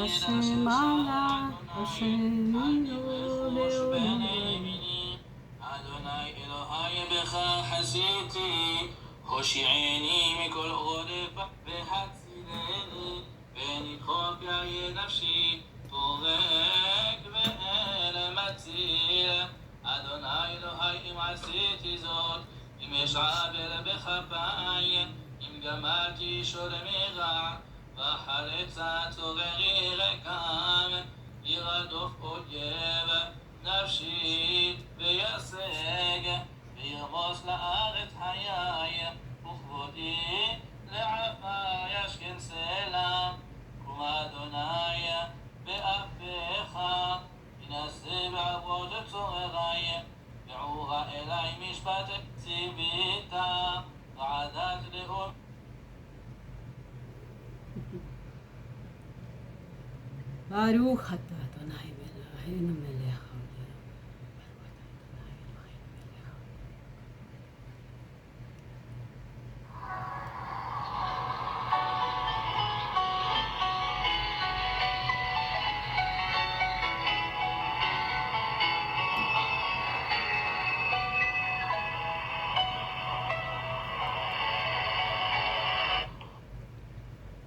Hashem Allah, Hashem Leolam. Adonai Elohai Becha Hasiti, Hoshi'eni mikol Odefa Vehatzileni, Venichol Piaye Nafshi, Torek Ve'ele Matzil. Adonai Elohai im Asiti Zot, im Eshavel Bechapai, im Gamati Shoremira, Vaharetza Toreri Rekam, Iradof Oyev, נפשי וישג וירמוס לארץ חיי וכבודי לעפה ישכן סלע קום אדוני באפיך ינשא בעבוד צוררי ועורה אלי משפט ציווית ועדת לאום ברוך אתה אדוני אלוהינו מלך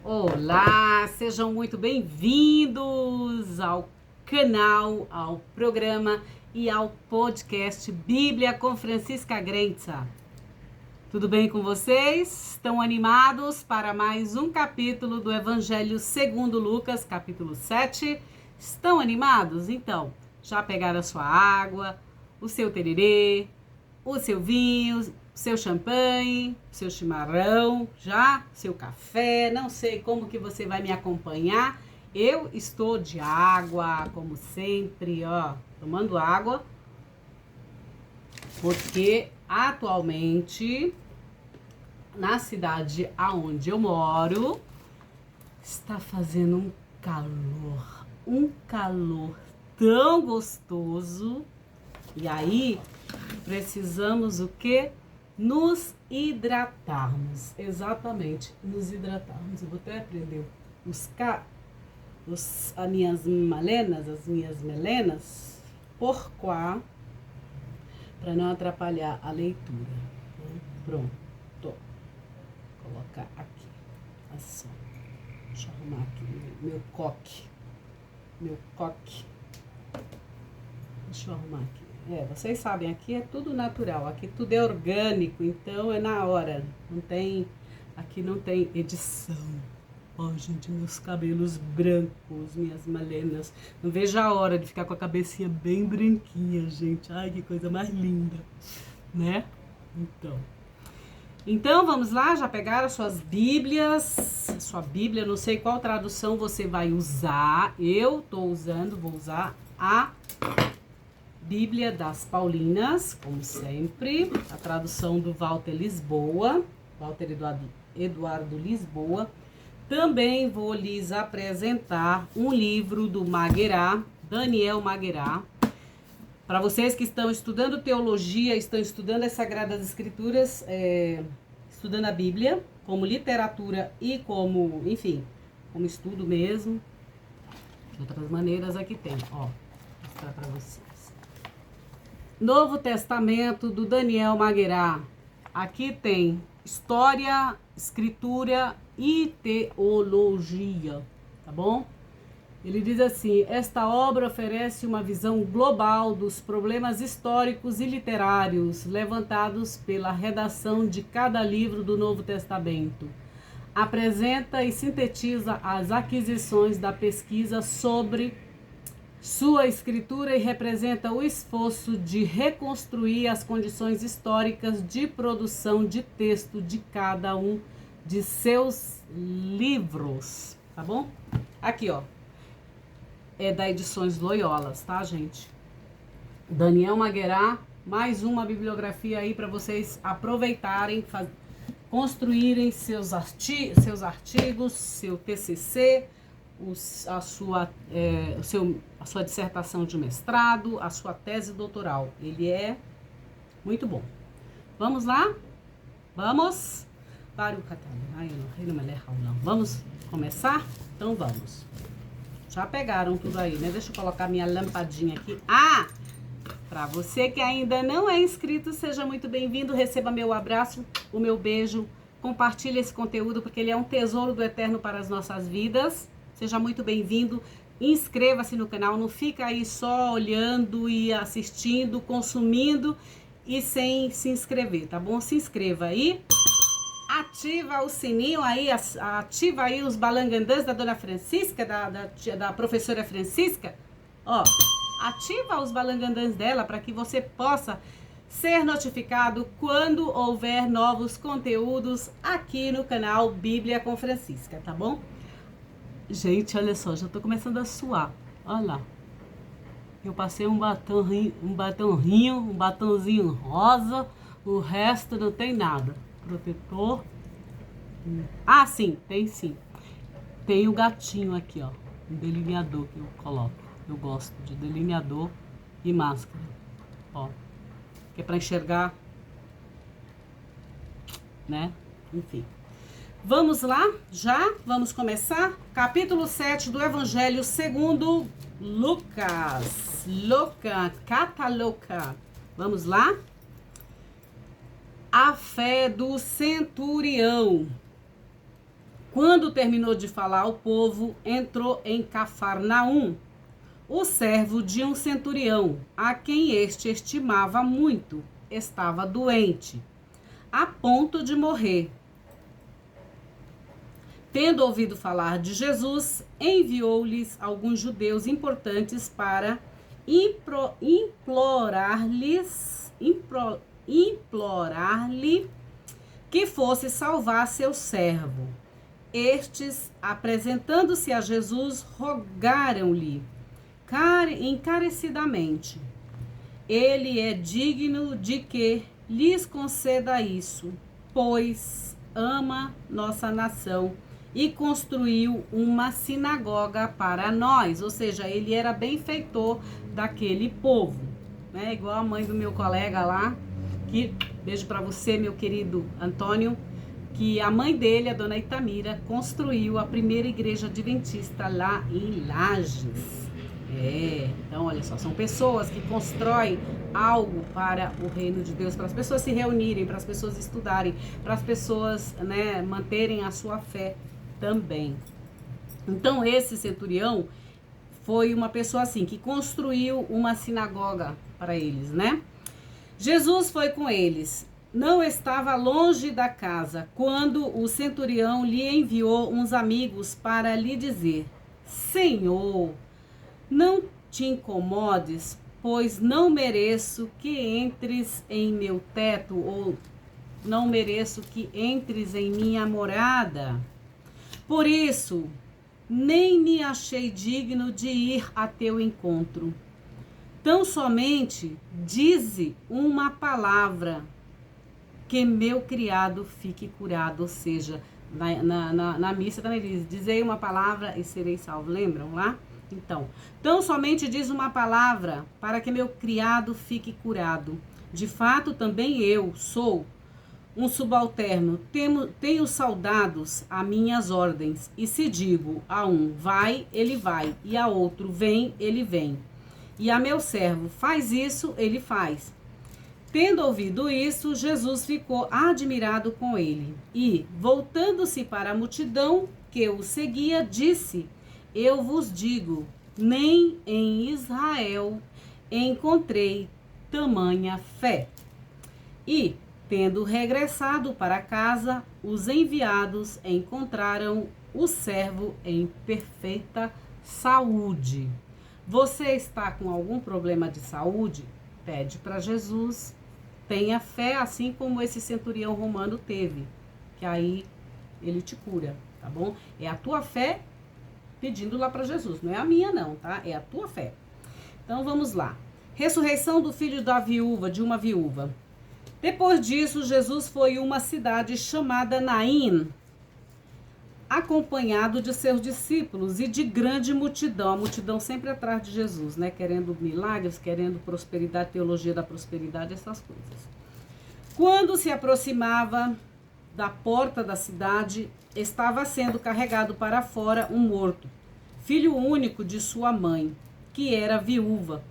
Olá, sejam muito bem-vindos ao canal, ao programa e ao podcast Bíblia com Francisca Grenza. Tudo bem com vocês? Estão animados para mais um capítulo do Evangelho segundo Lucas, capítulo 7? Estão animados? Então, já pegaram a sua água, o seu tererê, o seu vinho, seu champanhe, seu chimarrão, já, seu café, não sei como que você vai me acompanhar. Eu estou de água, como sempre, ó, tomando água, porque atualmente, na cidade aonde eu moro, está fazendo um calor tão gostoso, e aí precisamos o quê? Nos hidratarmos, exatamente, nos hidratarmos. Eu vou até aprender as minhas melenas, porquá, para não atrapalhar a leitura. Pronto, vou colocar aqui, assim, deixa eu arrumar aqui meu coque, deixa eu arrumar aqui. Vocês sabem, aqui é tudo natural, aqui tudo é orgânico, então é na hora, aqui não tem edição. Ó, gente, meus cabelos brancos, minhas melenas, não vejo a hora de ficar com a cabecinha bem branquinha, gente, ai, que coisa mais linda, né? Então vamos lá, já pegaram suas bíblias, sua bíblia, não sei qual tradução você vai usar, vou usar a Bíblia das Paulinas, como sempre, a tradução do Walter Eduardo Lisboa. Também vou lhes apresentar um livro do Maguerá, Daniel Maguerá. Para vocês que estão estudando teologia, estão estudando as Sagradas Escrituras, estudando a Bíblia, como literatura e como, enfim, como estudo mesmo. De outras maneiras, aqui tem, ó, vou mostrar para vocês. Novo Testamento do Daniel Maguerá. Aqui tem História, Escritura e Teologia, tá bom? Ele diz assim: esta obra oferece uma visão global dos problemas históricos e literários levantados pela redação de cada livro do Novo Testamento. Apresenta e sintetiza as aquisições da pesquisa sobre sua escritura e representa o esforço de reconstruir as condições históricas de produção de texto de cada um de seus livros, tá bom? Aqui, ó, é da Edições Loyolas, tá, gente? Daniel Maguerá, mais uma bibliografia aí para vocês aproveitarem, construírem seus artigos, seu TCC, a sua dissertação de mestrado, a sua tese doutoral. Ele é muito bom. Vamos lá? Vamos? Vamos começar? Então vamos. Já pegaram tudo aí, né? Deixa eu colocar minha lampadinha aqui. Ah! Para você que ainda não é inscrito, seja muito bem-vindo. Receba meu abraço, o meu beijo. Compartilhe esse conteúdo porque ele é um tesouro do Eterno para as nossas vidas. Seja muito bem-vindo. Inscreva-se no canal. Não fica aí só olhando e assistindo, consumindo e sem se inscrever, tá bom? Se inscreva aí. Ativa o sininho aí, ativa aí os balangandãs da Dona Francisca, da professora Francisca. Ó, ativa os balangandãs dela para que você possa ser notificado quando houver novos conteúdos aqui no canal Bíblia com Francisca, tá bom? Gente, olha só, já tô começando a suar. Olha lá. Eu passei um batonzinho rosa, o resto não tem nada. Protetor. Ah, sim, tem sim. Tem o gatinho aqui, ó. Um delineador que eu coloco. Eu gosto de delineador e máscara. Ó. Que é pra enxergar, né? Enfim. Vamos lá? Já? Vamos começar? Capítulo 7 do Evangelho segundo Lucas. Louca. Vamos lá? A fé do centurião. Quando terminou de falar, o povo entrou em Cafarnaum. O servo de um centurião, a quem este estimava muito, estava doente, a ponto de morrer. Tendo ouvido falar de Jesus, enviou-lhes alguns judeus importantes para implorar-lhe que fosse salvar seu servo. Estes, apresentando-se a Jesus, rogaram-lhe encarecidamente: ele é digno de que lhes conceda isso, pois ama nossa nação e construiu uma sinagoga para nós. Ou seja, ele era benfeitor daquele povo, né? Igual a mãe do meu colega lá, que, beijo para você, meu querido Antônio, que a mãe dele, a dona Itamira, construiu a primeira igreja adventista lá em Lages. Então olha só, são pessoas que constroem algo para o reino de Deus, para as pessoas se reunirem, para as pessoas estudarem, para as pessoas, né, manterem a sua fé também. Então esse centurião foi uma pessoa assim, que construiu uma sinagoga para eles, né? Jesus foi com eles. Não estava longe da casa quando o centurião lhe enviou uns amigos para lhe dizer: Senhor, não te incomodes, pois não mereço que entres em meu teto, ou não mereço que entres em minha morada. Por isso, nem me achei digno de ir a teu encontro. Tão somente dize uma palavra, que meu criado fique curado. Ou seja, na missa também diz: dizei uma palavra e serei salvo. Lembram lá? Então, tão somente diz uma palavra para que meu criado fique curado. De fato, também eu sou um subalterno, tenho soldados a minhas ordens, e se digo a um vai, ele vai, e a outro vem, ele vem, e a meu servo faz isso, ele faz. Tendo ouvido isso, Jesus ficou admirado com ele, e, voltando-se para a multidão que o seguia, disse: eu vos digo, nem em Israel encontrei tamanha fé. E, tendo regressado para casa, os enviados encontraram o servo em perfeita saúde. Você está com algum problema de saúde? Pede para Jesus. Tenha fé, assim como esse centurião romano teve, que aí ele te cura, tá bom? É a tua fé pedindo lá para Jesus, não é a minha não, tá? É a tua fé. Então vamos lá. Ressurreição do filho da viúva, de uma viúva. Depois disso, Jesus foi a uma cidade chamada Naim, acompanhado de seus discípulos e de grande multidão. A multidão sempre atrás de Jesus, né? Querendo milagres, querendo prosperidade, teologia da prosperidade, essas coisas. Quando se aproximava da porta da cidade, estava sendo carregado para fora um morto, filho único de sua mãe, que era viúva.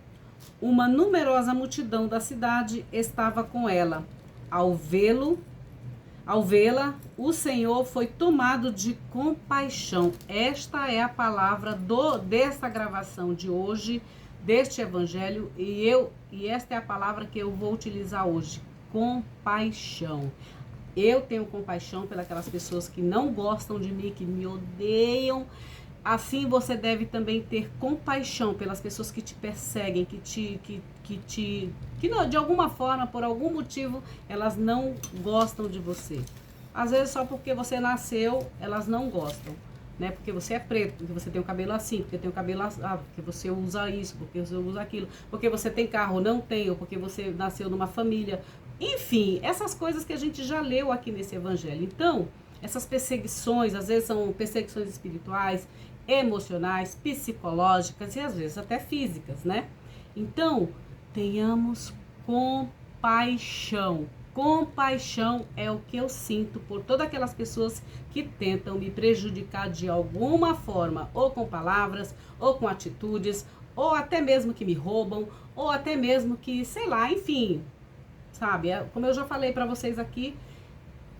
Uma numerosa multidão da cidade estava com ela. Ao vê-la, o Senhor foi tomado de compaixão. Esta é a palavra desta gravação de hoje, deste evangelho, e esta é a palavra que eu vou utilizar hoje: compaixão. Eu tenho compaixão pelas pessoas que não gostam de mim, que me odeiam. Assim você deve também ter compaixão pelas pessoas que te perseguem, que não, de alguma forma, por algum motivo, elas não gostam de você. Às vezes só porque você nasceu, elas não gostam, né? Porque você é preto, porque você tem o cabelo assim, porque tem o cabelo assim, porque você usa isso, porque você usa aquilo, porque você tem carro, não tem, ou porque você nasceu numa família. Enfim, essas coisas que a gente já leu aqui nesse evangelho. Então, essas perseguições, às vezes são perseguições espirituais, emocionais, psicológicas e às vezes até físicas, né? Então, tenhamos compaixão. Compaixão é o que eu sinto por todas aquelas pessoas que tentam me prejudicar de alguma forma, ou com palavras, ou com atitudes, ou até mesmo que me roubam, ou até mesmo que, sei lá, enfim, sabe? Como eu já falei para vocês aqui,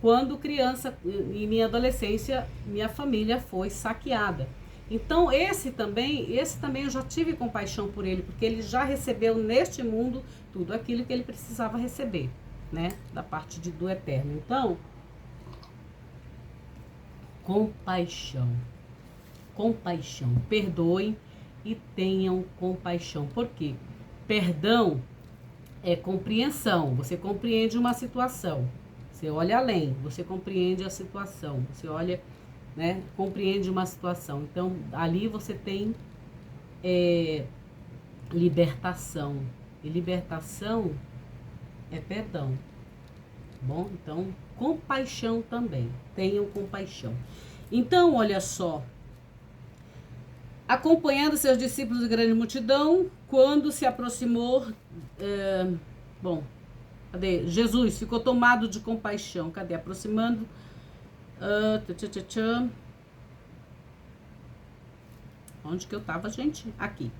quando criança, em minha adolescência, minha família foi saqueada. Então, esse também eu já tive compaixão por ele, porque ele já recebeu neste mundo tudo aquilo que ele precisava receber, né? Da parte do Eterno. Então, compaixão. Compaixão. Perdoem e tenham compaixão. Por quê? Perdão é compreensão. Você compreende uma situação. Você olha além, você compreende a situação. Você olha, né, compreende uma situação. Então, ali você tem libertação. E libertação é perdão. Bom, então, compaixão também. Tenham compaixão. Então, olha só. Acompanhando seus discípulos de grande multidão, quando se aproximou... cadê? Jesus ficou tomado de compaixão. Cadê? Aproximando... Onde que eu estava, gente? Aqui.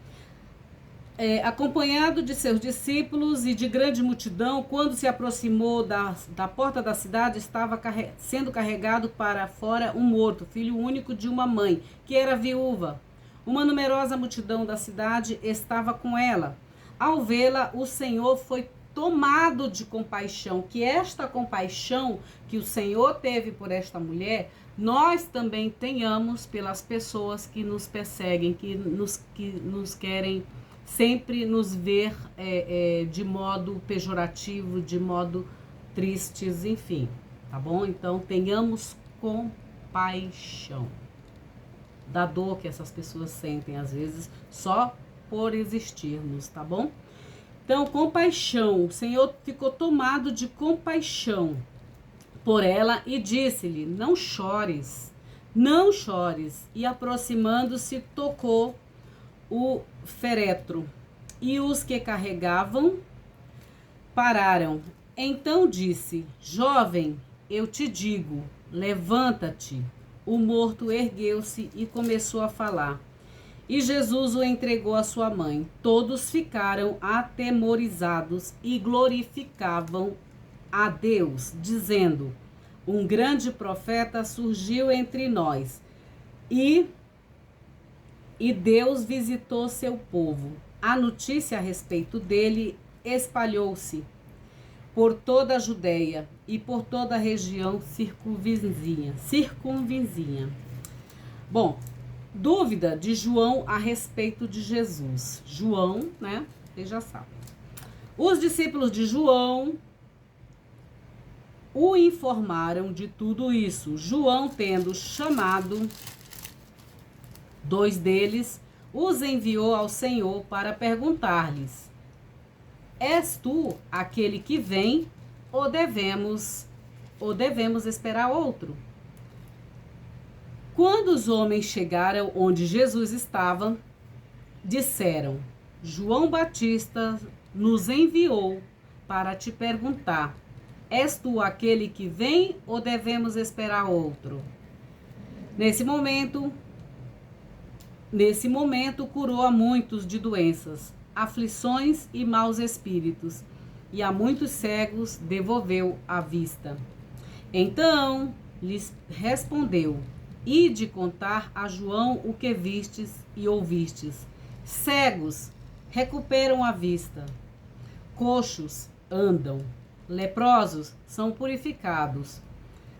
Acompanhado de seus discípulos e de grande multidão, quando se aproximou da porta da cidade, estava sendo carregado para fora um morto, filho único de uma mãe, que era viúva. Uma numerosa multidão da cidade estava com ela. Ao vê-la, o Senhor foi tomado de compaixão, que esta compaixão que o Senhor teve por esta mulher, nós também tenhamos pelas pessoas que nos perseguem, que nos querem sempre nos ver de modo pejorativo, de modo tristes, enfim, tá bom? Então, tenhamos compaixão da dor que essas pessoas sentem, às vezes, só por existirmos, tá bom? Então, compaixão. O Senhor ficou tomado de compaixão por ela e disse-lhe: não chores, não chores. E aproximando-se, tocou o féretro, e os que carregavam pararam. Então disse: jovem, eu te digo, levanta-te. O morto ergueu-se e começou a falar. E Jesus o entregou à sua mãe. Todos ficaram atemorizados e glorificavam a Deus, dizendo: um grande profeta surgiu entre nós, e Deus visitou seu povo. A notícia a respeito dele espalhou-se por toda a Judéia e por toda a região circunvizinha. Bom, dúvida de João a respeito de Jesus. João, né? Vocês já sabem. Os discípulos de João o informaram de tudo isso. João, tendo chamado 2 deles, os enviou ao Senhor para perguntar-lhes: és tu aquele que vem, ou devemos esperar outro? Quando os homens chegaram onde Jesus estava, disseram: João Batista nos enviou para te perguntar: és tu aquele que vem, ou devemos esperar outro? Nesse momento, Nesse momento, curou a muitos de doenças, aflições e maus espíritos, e a muitos cegos devolveu a vista. Então lhes respondeu: ide contar a João o que vistes e ouvistes. Cegos recuperam a vista, coxos andam, leprosos são purificados,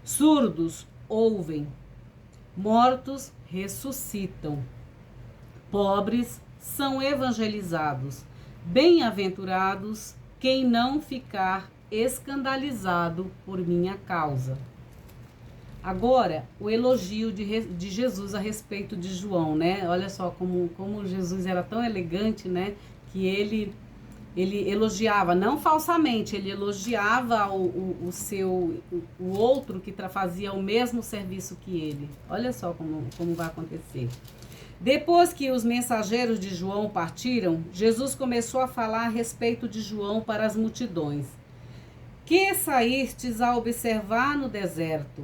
surdos ouvem, mortos ressuscitam, pobres são evangelizados, bem-aventurados quem não ficar escandalizado por minha causa. Agora, o elogio de Jesus a respeito de João, né? Olha só como Jesus era tão elegante, né? Que ele elogiava, não falsamente, ele elogiava o outro que fazia o mesmo serviço que ele. Olha só como vai acontecer. Depois que os mensageiros de João partiram, Jesus começou a falar a respeito de João para as multidões. Que saístes a observar no deserto?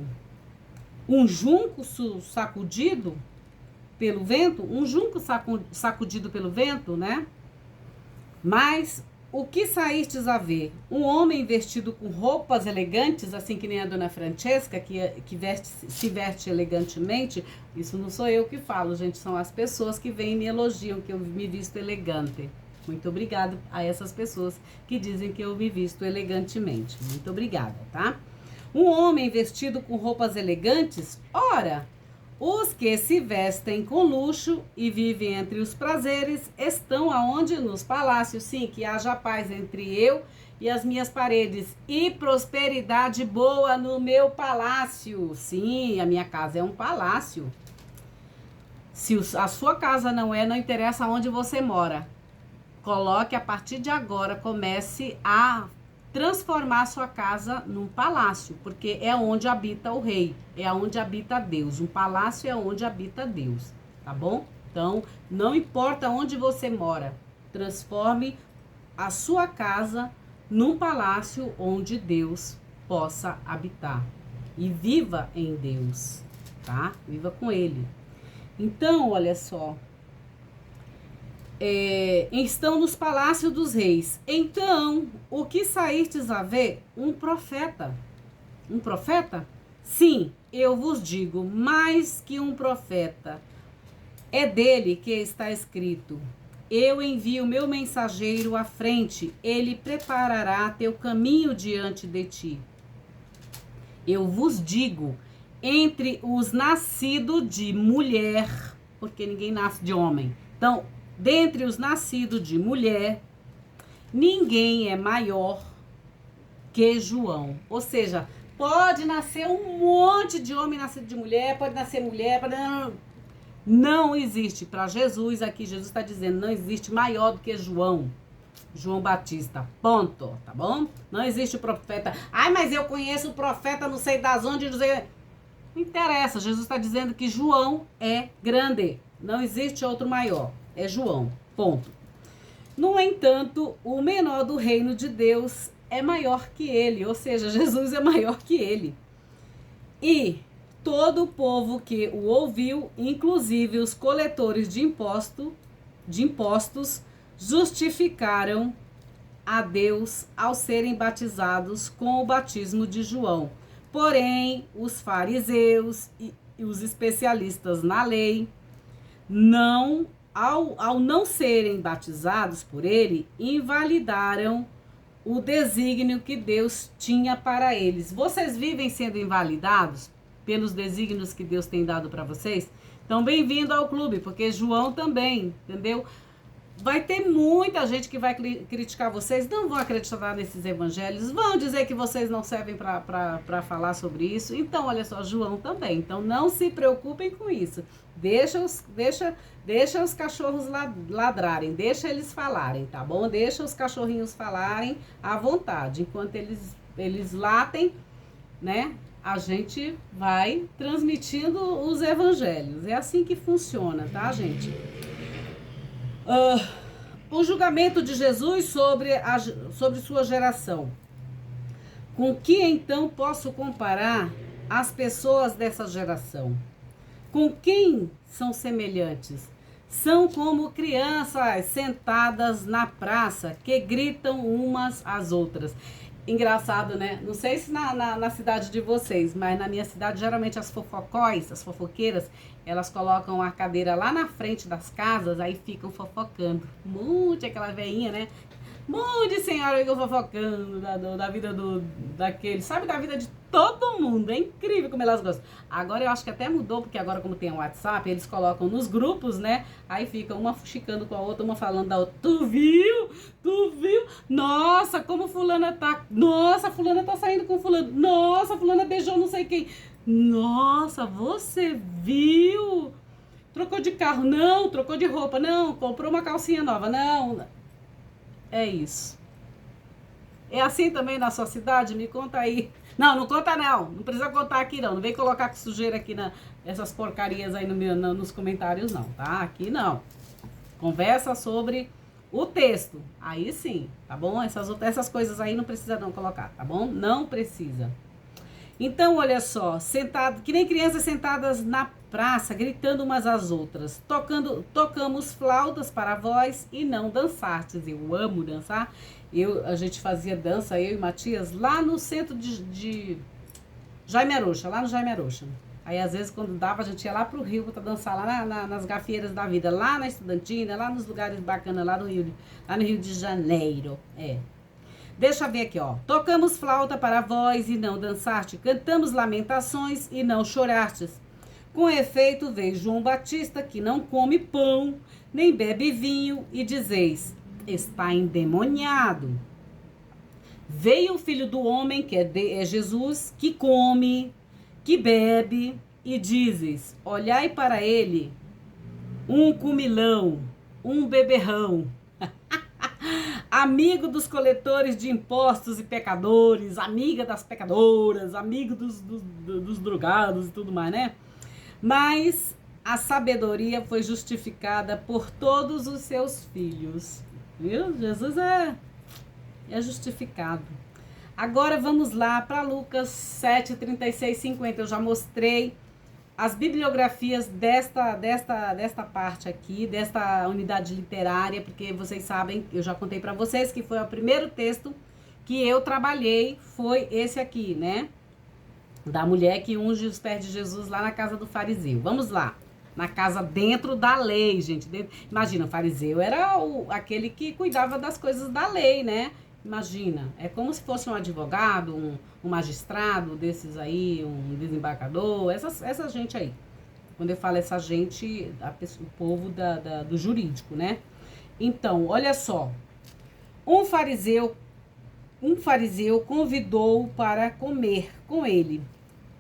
Um junco sacudido pelo vento? Um junco sacudido pelo vento, né? Mas o que saístes a ver? Um homem vestido com roupas elegantes, assim que nem a dona Francesca, que se veste elegantemente. Isso não sou eu que falo, gente, são as pessoas que vêm e me elogiam que eu me visto elegante. Muito obrigada a essas pessoas que dizem que eu me visto elegantemente. Muito obrigada, tá? Um homem vestido com roupas elegantes? Ora, os que se vestem com luxo e vivem entre os prazeres estão aonde? Nos palácios. Sim, que haja paz entre eu e as minhas paredes e prosperidade boa no meu palácio. Sim, a minha casa é um palácio. Se a sua casa não interessa onde você mora. Coloque a partir de agora, comece a transformar a sua casa num palácio, porque é onde habita o rei, é onde habita Deus. Um palácio é onde habita Deus, tá bom? Então, não importa onde você mora, transforme a sua casa num palácio onde Deus possa habitar. E viva em Deus, tá? Viva com Ele. Então, olha só. Estão nos palácios dos reis. Então, o que saístes a ver? Um profeta. Um profeta? Sim, eu vos digo, mais que um profeta. É dele que está escrito: eu envio meu mensageiro à frente, ele preparará teu caminho diante de ti. Eu vos digo, entre os nascidos de mulher, porque ninguém nasce de homem. Então, dentre os nascidos de mulher, ninguém é maior que João. Ou seja, pode nascer um monte de homem nascido de mulher, pode nascer mulher, não existe. Para Jesus, aqui Jesus está dizendo, não existe maior do que João Batista, ponto, tá bom? Não existe profeta. Ai, mas eu conheço o profeta, não sei das onde, não sei. Não interessa, Jesus está dizendo que João é grande, não existe outro maior. É João, ponto. No entanto, o menor do reino de Deus é maior que ele, ou seja, Jesus é maior que ele. E todo o povo que o ouviu, inclusive os coletores de impostos, justificaram a Deus ao serem batizados com o batismo de João. Porém, os fariseus e os especialistas na lei ao não serem batizados por ele, invalidaram o desígnio que Deus tinha para eles. Vocês vivem sendo invalidados pelos desígnios que Deus tem dado para vocês? Então, bem-vindo ao clube, porque João também, entendeu? Vai ter muita gente que vai criticar vocês, não vão acreditar nesses evangelhos, vão dizer que vocês não servem para falar sobre isso. Então, olha só, João também. Então, não se preocupem com isso. Deixa os cachorros ladrarem, deixa eles falarem, tá bom? Deixa os cachorrinhos falarem à vontade. Enquanto eles latem, né? A gente vai transmitindo os evangelhos. É assim que funciona, tá, gente? O julgamento de Jesus sobre sua geração. Com que então posso comparar as pessoas dessa geração? Com quem são semelhantes? São como crianças sentadas na praça que gritam umas às outras. Engraçado, né? Não sei se na cidade de vocês, mas na minha cidade, geralmente as fofocóis, as fofoqueiras, elas colocam a cadeira lá na frente das casas, aí ficam fofocando. Mude aquela veinha, né? Mude, senhora, ficam fofocando da vida daquele, sabe, da vida de todo mundo. É incrível como elas gostam. Agora eu acho que até mudou, porque agora como tem o WhatsApp, eles colocam nos grupos, né? Aí fica uma fuxicando com a outra, uma falando da outra. Tu viu? Tu viu? Nossa, como fulana tá. Nossa, fulana tá saindo com fulano. Nossa, fulana beijou não sei quem. Nossa, você viu? Trocou de carro? Não. Trocou de roupa? Não. Comprou uma calcinha nova? Não. É isso. É assim também na sua cidade? Me conta aí. Não, não conta não. Não precisa contar aqui não. Não vem colocar sujeira aqui essas porcarias aí nos comentários não, tá? Aqui não. Conversa sobre o texto. Aí sim, tá bom? Essas coisas aí não precisa não colocar, tá bom? Não precisa. Então, olha só, que nem crianças sentadas na praça, gritando umas às outras. Tocamos flautas para vós e não dançastes. Eu amo dançar. A gente fazia dança, eu e Matias, lá no centro de Jaime Arocha, lá no Jaime Arocha. Aí, às vezes, quando dava, a gente ia lá pro Rio para dançar lá nas gafieiras da vida, lá na Estudantina, lá nos lugares bacanas, lá no Rio de Janeiro. Deixa eu ver aqui, ó. Tocamos flauta para vós e não dançaste. Cantamos lamentações e não chorastes. Com efeito, veio João Batista, que não come pão, nem bebe vinho, e dizeis, está endemoniado. Veio o Filho do Homem, que é Jesus, que come, que bebe, e dizes, olhai para ele, um comilão, um beberrão, amigo dos coletores de impostos e pecadores, amiga das pecadoras, amigo dos drogados e tudo mais, né? Mas a sabedoria foi justificada por todos os seus filhos. Viu? Jesus é justificado. Agora vamos lá para Lucas 7, 36, 50. Eu já mostrei as bibliografias desta parte aqui, desta unidade literária, porque vocês sabem, eu já contei para vocês que foi o primeiro texto que eu trabalhei, foi esse aqui, né? Da mulher que unge os pés de Jesus lá na casa do fariseu. Vamos lá. Na casa dentro da lei, gente. Imagina, o fariseu era aquele que cuidava das coisas da lei, né? Imagina, é como se fosse um advogado, um magistrado desses aí, um desembargador, essa gente aí. Quando eu falo essa gente, o povo do jurídico, né? Então, olha só. Um fariseu convidou-o para comer com ele.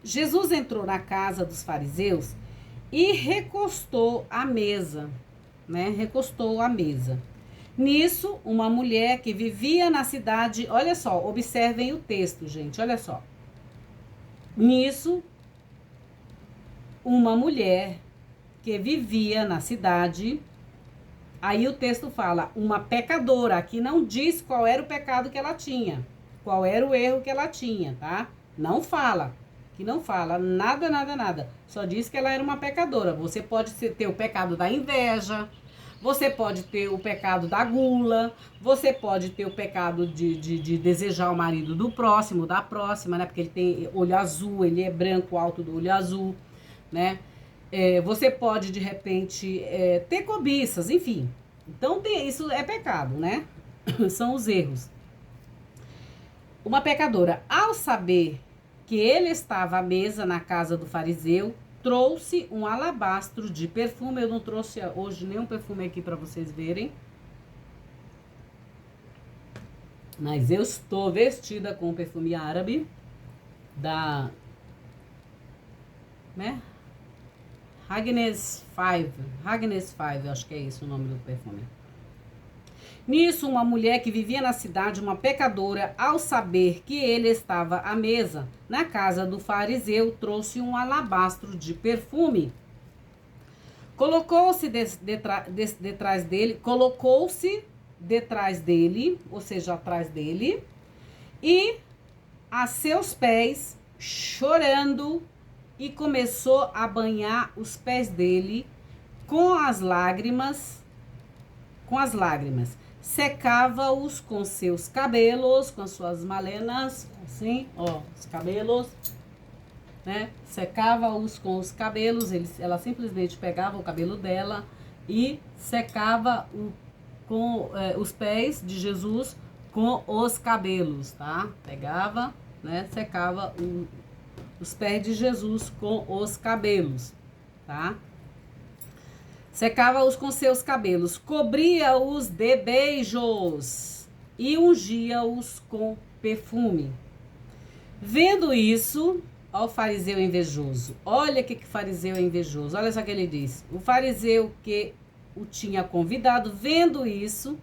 Jesus entrou na casa dos fariseus e recostou à mesa, né? Recostou à mesa. Nisso, uma mulher que vivia na cidade, olha só, observem o texto, gente, olha só. Nisso, uma mulher que vivia na cidade, aí o texto fala, uma pecadora, aqui não diz qual era o pecado que ela tinha, qual era o erro que ela tinha, tá? Não fala, que não fala nada, só diz que ela era uma pecadora. Você pode ter o pecado da inveja, você pode ter o pecado da gula, você pode ter o pecado de desejar o marido do próximo, da próxima, né? Porque ele tem olho azul, ele é branco, alto do olho azul, né? Você pode, de repente, ter cobiças, enfim. Então, isso é pecado, né? São os erros. Uma pecadora, ao saber que ele estava à mesa na casa do fariseu, trouxe um alabastro de perfume. Eu não trouxe hoje nenhum perfume aqui para vocês verem. Mas eu estou vestida com um perfume árabe da, né? Agnes 5, acho que é isso o nome do perfume. Nisso, uma mulher que vivia na cidade, uma pecadora, ao saber que ele estava à mesa na casa do fariseu, trouxe um alabastro de perfume. Colocou-se detrás dele, ou seja, atrás dele, e a seus pés, chorando, e começou a banhar os pés dele com as lágrimas, secava-os com seus cabelos, com as suas malenas, assim, ó, os cabelos, né? Secava-os com os cabelos, ela simplesmente pegava o cabelo dela e secava os pés de Jesus com os cabelos, tá? Pegava, né? Secava os pés de Jesus com os cabelos, tá? Secava-os com seus cabelos, cobria-os de beijos e ungia-os com perfume. Vendo isso, ó, o fariseu invejoso. Olha o que o fariseu é invejoso. Olha só o que ele diz. O fariseu que o tinha convidado, vendo isso,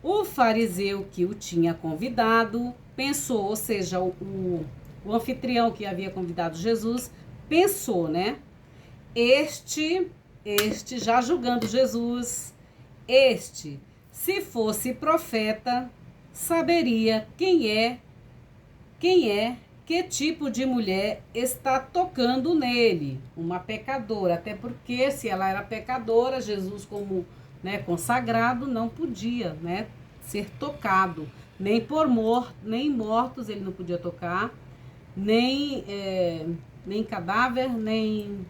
o fariseu que o tinha convidado pensou, ou seja, o anfitrião que havia convidado Jesus, pensou, né? Este, já julgando Jesus, se fosse profeta, saberia que tipo de mulher está tocando nele, uma pecadora. Até porque se ela era pecadora, Jesus como, né, consagrado, não podia, né, ser tocado, nem mortos ele não podia tocar, nem cadáver, nem...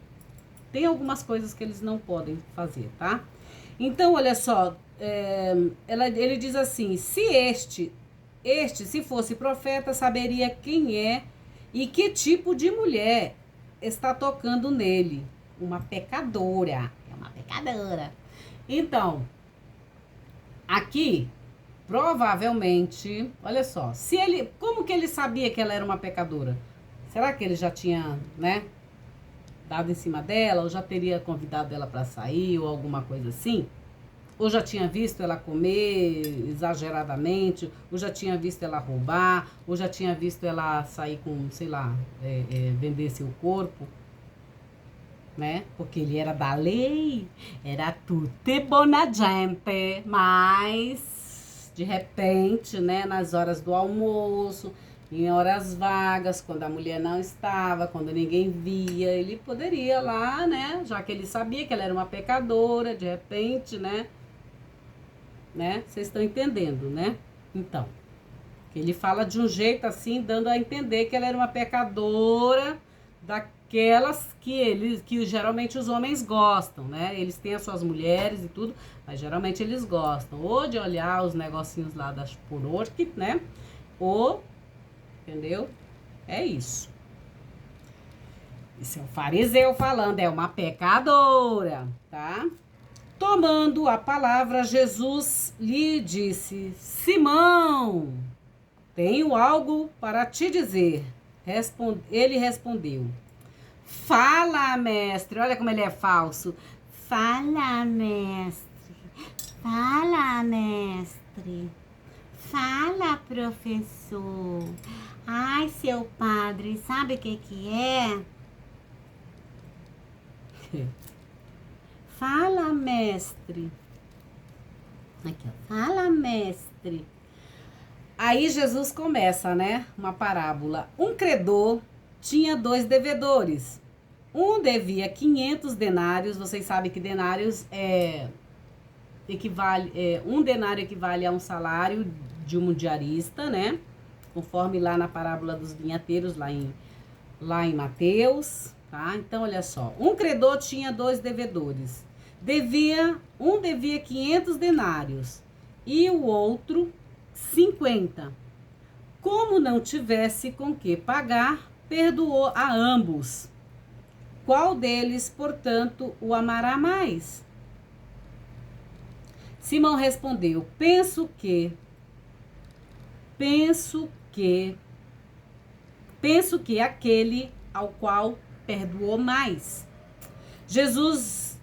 Tem algumas coisas que eles não podem fazer, tá? Então, olha só, ele diz assim, se se fosse profeta, saberia quem é e que tipo de mulher está tocando nele. Uma pecadora. É uma pecadora. Então, aqui, provavelmente, olha só, como que ele sabia que ela era uma pecadora? Será que ele já tinha, né, dado em cima dela, ou já teria convidado ela para sair, ou alguma coisa assim? Ou já tinha visto ela comer exageradamente, ou já tinha visto ela roubar, ou já tinha visto ela sair com, sei lá, vender seu corpo, né? Porque ele era da lei, era tutti buona gente, mas de repente, né, nas horas do almoço, em horas vagas, quando a mulher não estava, quando ninguém via, ele poderia lá, né, já que ele sabia que ela era uma pecadora, de repente, né, vocês estão entendendo, né? Então, ele fala de um jeito assim, dando a entender que ela era uma pecadora daquelas que geralmente os homens gostam, né? Eles têm as suas mulheres e tudo, mas geralmente eles gostam ou de olhar os negocinhos lá das Purork, né? Ou, entendeu? É isso. Isso é o fariseu falando, é uma pecadora, tá? Tomando a palavra, Jesus lhe disse, Simão, tenho algo para te dizer. Ele respondeu, fala, mestre. Olha como ele é falso. Fala, mestre. Fala, mestre. Fala, professor. Ai, seu padre, sabe o que é? Fala, mestre. Aqui, ó. Fala, mestre. Aí Jesus começa, né? Uma parábola. Um credor tinha 2 devedores. Um devia 500 denários. Vocês sabem que denários um denário equivale a um salário de um diarista, né? Conforme lá na parábola dos vinhateiros, lá em Mateus, tá? Então, olha só. Um credor tinha 2 devedores. Um devia 500 denários e o outro 50. Como não tivesse com que pagar, perdoou a ambos. Qual deles, portanto, o amará mais? Simão respondeu, penso que aquele ao qual perdoou mais. Jesus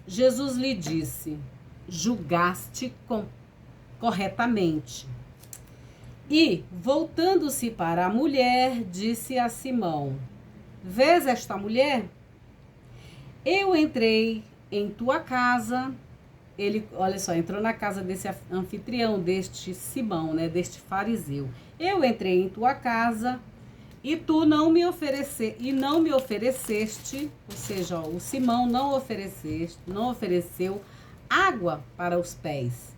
lhe disse, julgaste corretamente. E, voltando-se para a mulher, disse a Simão, vês esta mulher? Eu entrei em tua casa. Ele, olha só, entrou na casa desse anfitrião, deste Simão, né, deste fariseu. Eu entrei em tua casa e tu não me ofereceste, ou seja, ó, o Simão não ofereceu água para os pés.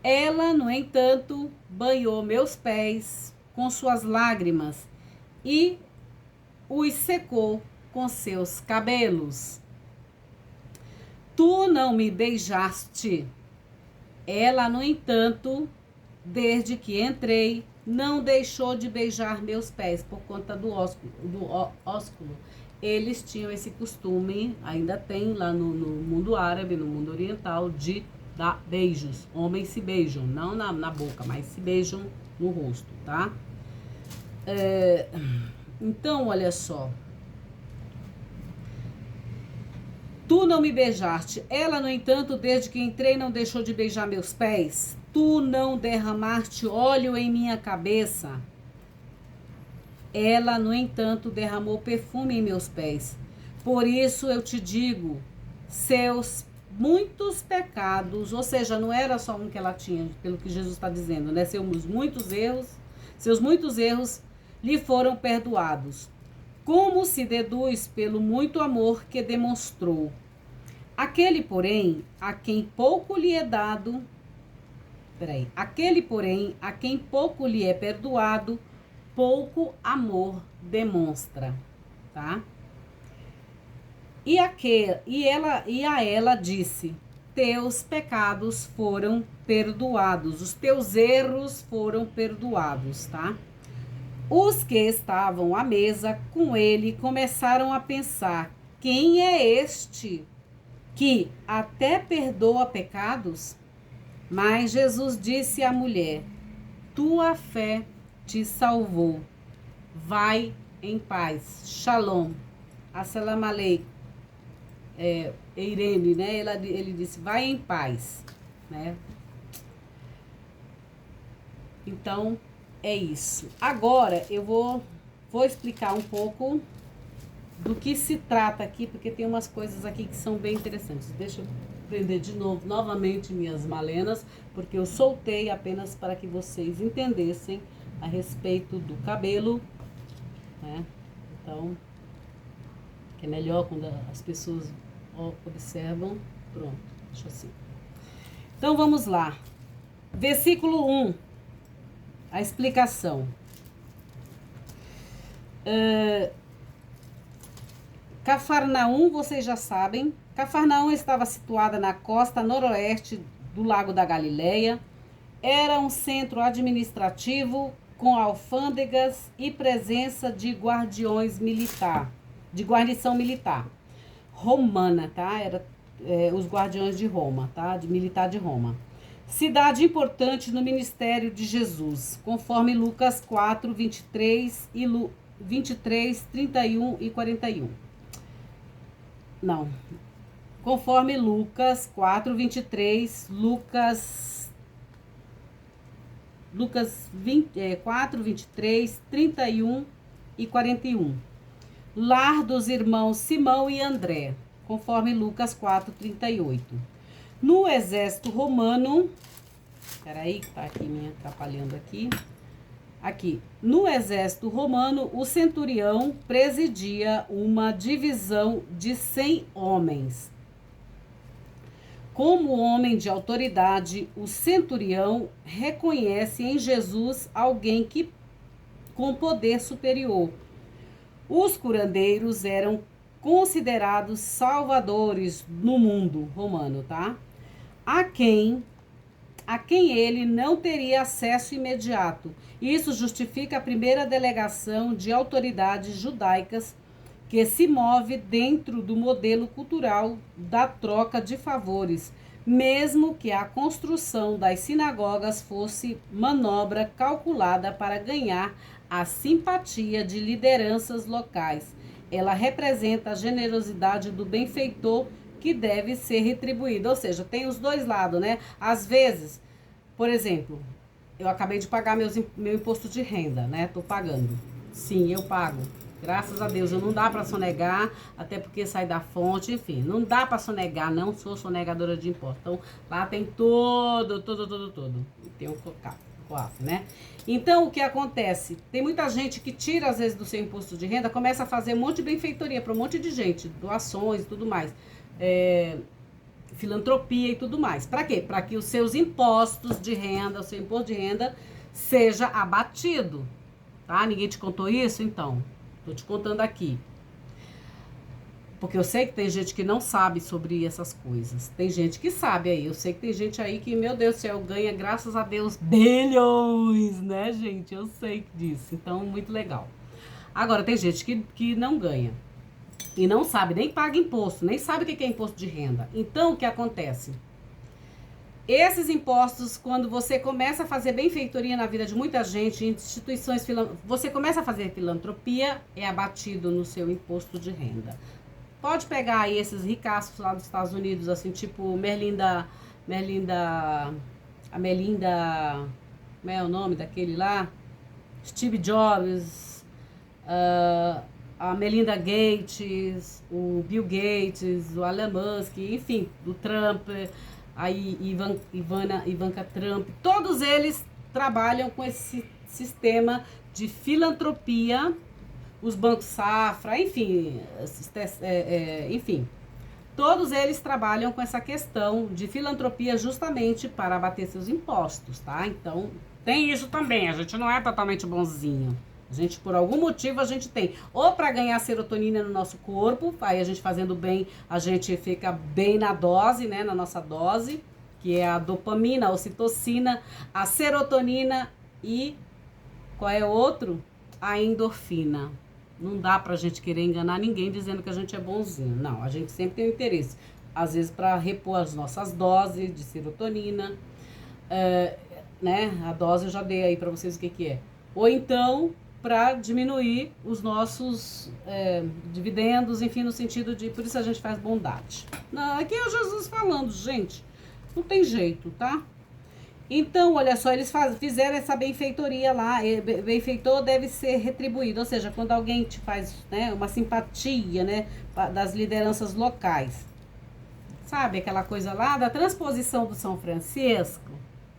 Ela, no entanto, banhou meus pés com suas lágrimas e os secou com seus cabelos. Tu não me beijaste. Ela, no entanto, desde que entrei, não deixou de beijar meus pés por conta do ósculo. Eles tinham esse costume, ainda tem lá no mundo árabe, no mundo oriental, de dar beijos. Homens se beijam, não na boca, mas se beijam no rosto, tá? Então, olha só. Tu não me beijaste. Ela, no entanto, desde que entrei, não deixou de beijar meus pés. Tu não derramaste óleo em minha cabeça. Ela, no entanto, derramou perfume em meus pés. Por isso eu te digo, seus muitos pecados, ou seja, não era só um que ela tinha, pelo que Jesus está dizendo, né? Seus muitos erros lhe foram perdoados. Como se deduz pelo muito amor que demonstrou. Aquele, porém, a quem pouco lhe é perdoado, pouco amor demonstra, tá? E a ela disse: teus pecados foram perdoados, os teus erros foram perdoados, tá? Os que estavam à mesa com ele começaram a pensar: quem é este que até perdoa pecados? Mas Jesus disse à mulher: tua fé te salvou. Vai em paz. Shalom. Assalamu alaikum. Irene, né? Ele disse: vai em paz, né? Então, é isso. Agora eu vou explicar um pouco do que se trata aqui, porque tem umas coisas aqui que são bem interessantes. Deixa eu prender novamente minhas malenas, porque eu soltei apenas para que vocês entendessem a respeito do cabelo, né? Então, que é melhor quando as pessoas observam. Pronto, deixa assim. Então, vamos lá. Versículo 1. A explicação. Cafarnaum, vocês já sabem. Cafarnaum estava situada na costa noroeste do Lago da Galileia. Era um centro administrativo com alfândegas e presença de guardiões militar, de guarnição militar romana, tá? Era os guardiões de Roma, tá? De militar de Roma. Cidade importante no ministério de Jesus, conforme Lucas 4, 23, 31 e 41. Não. Conforme Lucas 4, 23, Lucas 4, 23, 31 e 41. Lar dos irmãos Simão e André, conforme Lucas 4, 38. No exército romano, peraí que tá aqui me atrapalhando aqui. Aqui, no exército romano, o centurião presidia uma divisão de 100 homens. Como homem de autoridade, o centurião reconhece em Jesus alguém com poder superior. Os curandeiros eram considerados salvadores no mundo romano, tá? A quem ele não teria acesso imediato. Isso justifica a primeira delegação de autoridades judaicas que se move dentro do modelo cultural da troca de favores, mesmo que a construção das sinagogas fosse manobra calculada para ganhar a simpatia de lideranças locais. Ela representa a generosidade do benfeitor que deve ser retribuída. Ou seja, tem os dois lados, né? Às vezes, por exemplo, eu acabei de pagar meu imposto de renda, né? Tô pagando. Sim, eu pago. Graças a Deus, não dá para sonegar, até porque sai da fonte, enfim, não dá para sonegar, não sou sonegadora de imposto. Então, lá tem todo. Tem um COAF, né? Então, o que acontece? Tem muita gente que tira, às vezes, do seu imposto de renda, começa a fazer um monte de benfeitoria para um monte de gente, doações e tudo mais. filantropia e tudo mais. Para quê? Para que os seus impostos de renda, o seu imposto de renda seja abatido, tá? Ninguém te contou isso? Então, tô te contando aqui. Porque eu sei que tem gente que não sabe sobre essas coisas. Tem gente que sabe aí. Eu sei que tem gente aí que, meu Deus do céu, ganha, graças a Deus, bilhões, né, gente? Eu sei disso. Então, muito legal. Agora, tem gente que não ganha. E não sabe, nem paga imposto, nem sabe o que é imposto de renda. Então, o que acontece? Esses impostos, quando você começa a fazer benfeitoria na vida de muita gente, instituições, você começa a fazer filantropia, é abatido no seu imposto de renda. Pode pegar aí esses ricaços lá dos Estados Unidos, assim, tipo a Melinda, como é o nome daquele lá? Steve Jobs, a Melinda Gates, o Bill Gates, o Elon Musk, enfim, o Trump, a Ivanka Trump, todos eles trabalham com esse sistema de filantropia, os bancos Safra, enfim, todos eles trabalham com essa questão de filantropia justamente para abater seus impostos, tá? Então, tem isso também, a gente não é totalmente bonzinho. A gente, por algum motivo, a gente tem. Ou para ganhar serotonina no nosso corpo, aí a gente fazendo bem, a gente fica bem na dose, né? Na nossa dose, que é a dopamina, a ocitocina, a serotonina e qual é o outro? A endorfina. Não dá pra gente querer enganar ninguém dizendo que a gente é bonzinho. Não, a gente sempre tem um interesse. Às vezes para repor as nossas doses de serotonina, né? A dose eu já dei aí para vocês o que é. Ou então para diminuir os nossos dividendos, enfim, no sentido de... Por isso a gente faz bondade. Não, aqui é o Jesus falando, gente. Não tem jeito, tá? Então, olha só, eles fizeram essa benfeitoria lá. Benfeitor deve ser retribuído. Ou seja, quando alguém te faz, né, uma simpatia, né, das lideranças locais. Sabe aquela coisa lá da transposição do São Francisco?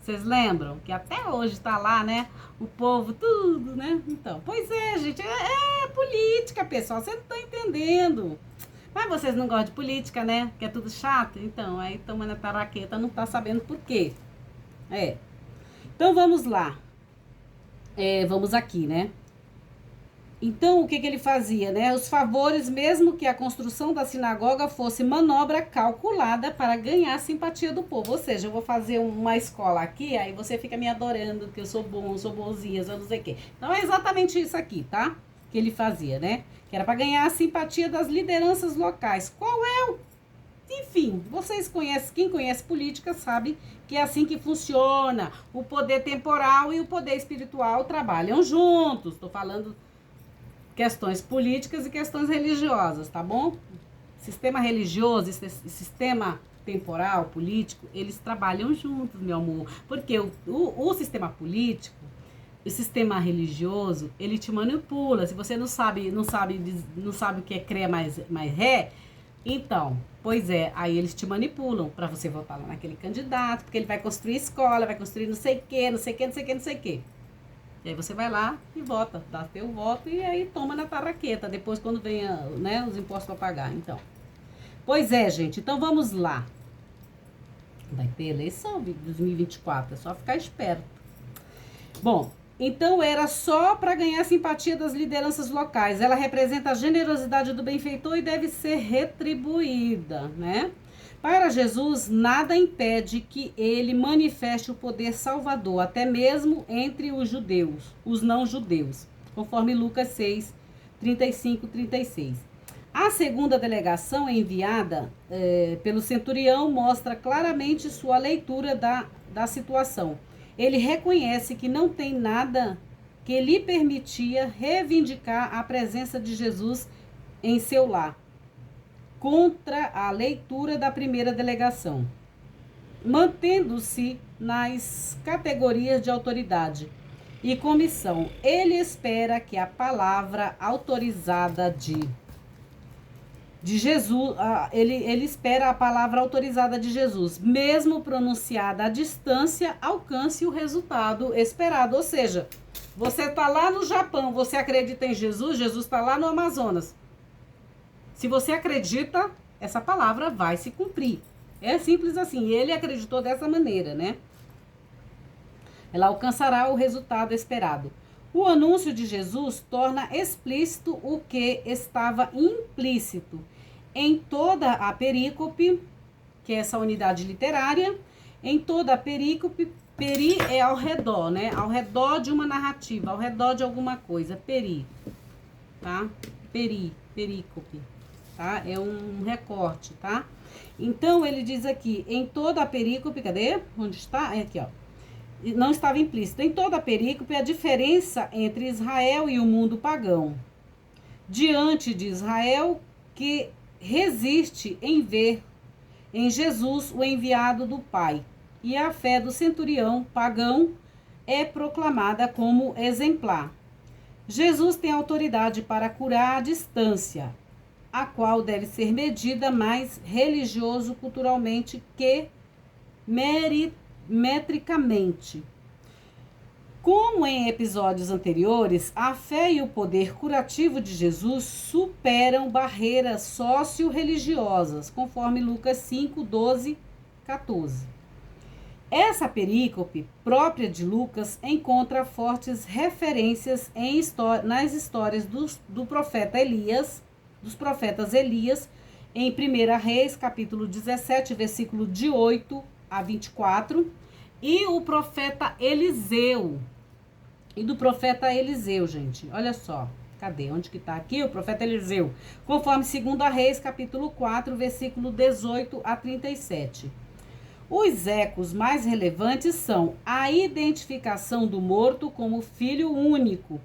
Vocês lembram? Que até hoje tá lá, né? O povo, tudo, né? Então, pois é, gente. É política, pessoal. Vocês não estão entendendo. Mas vocês não gostam de política, né? Que é tudo chato. Então, aí tomando a taraqueta, não tá sabendo por quê. Então, vamos lá. Vamos aqui, né? Então, o que ele fazia, né? Os favores, mesmo que a construção da sinagoga fosse manobra calculada para ganhar a simpatia do povo. Ou seja, eu vou fazer uma escola aqui, aí você fica me adorando, que eu sou bom, eu sou bonzinha, eu não sei o quê. Então, é exatamente isso aqui, tá? Que ele fazia, né? Que era para ganhar a simpatia das lideranças locais. Qual é o... Enfim, vocês conhecem, quem conhece política sabe que é assim que funciona. O poder temporal e o poder espiritual trabalham juntos. Estou falando... questões políticas e questões religiosas, tá bom? Sistema religioso e sistema temporal, político, eles trabalham juntos, meu amor. Porque o sistema político, o sistema religioso, ele te manipula. Se você não sabe o que é CRE mais ré, então, pois é, aí eles te manipulam para você votar lá naquele candidato, porque ele vai construir escola, vai construir não sei o quê, não sei o quê, não sei o quê, não sei o quê. E aí você vai lá e vota, dá teu voto e aí toma na tarraqueta, depois quando vem, né, os impostos para pagar, então. Pois é, gente, então vamos lá. Vai ter eleição em 2024, é só ficar esperto. Bom, então era só para ganhar a simpatia das lideranças locais. Ela representa a generosidade do benfeitor e deve ser retribuída, né? Para Jesus, nada impede que ele manifeste o poder salvador, até mesmo entre os judeus, os não-judeus, conforme Lucas 6, 35, 36. A segunda delegação enviada pelo centurião mostra claramente sua leitura da situação. Ele reconhece que não tem nada que lhe permitia reivindicar a presença de Jesus em seu lar, contra a leitura da primeira delegação, mantendo-se nas categorias de autoridade e comissão. Ele espera que a palavra autorizada de Jesus, ele espera a palavra autorizada de Jesus, mesmo pronunciada à distância, alcance o resultado esperado. Ou seja, você está lá no Japão, você acredita em Jesus, Jesus está lá no Amazonas. Se você acredita, essa palavra vai se cumprir. É simples assim. Ele acreditou dessa maneira, né? Ela alcançará o resultado esperado. O anúncio de Jesus torna explícito o que estava implícito em toda a perícope, que é essa unidade literária. Em toda a perícope, peri é ao redor, né? Ao redor de uma narrativa, ao redor de alguma coisa. Peri, tá? Perícope, tá? É um recorte, tá? Então, ele diz aqui, em toda a perícope, cadê? Onde está? É aqui, ó. Não estava implícito. Em toda a perícope, a diferença entre Israel e o mundo pagão. Diante de Israel, que resiste em ver em Jesus o enviado do Pai. E a fé do centurião pagão é proclamada como exemplar. Jesus tem autoridade para curar à distância, a qual deve ser medida mais religioso culturalmente que metricamente. Como em episódios anteriores, a fé e o poder curativo de Jesus superam barreiras socio-religiosas, conforme Lucas 5, 12, 14. Essa perícope, própria de Lucas, encontra fortes referências nas histórias do profeta Elias, dos profetas Elias, em 1 Reis, capítulo 17, versículo de 8 a 24, e o profeta Eliseu. E do profeta Eliseu, gente, olha só, cadê? Onde que tá aqui? O profeta Eliseu, conforme 2 Reis, capítulo 4, versículo 18 a 37. Os ecos mais relevantes são a identificação do morto como filho único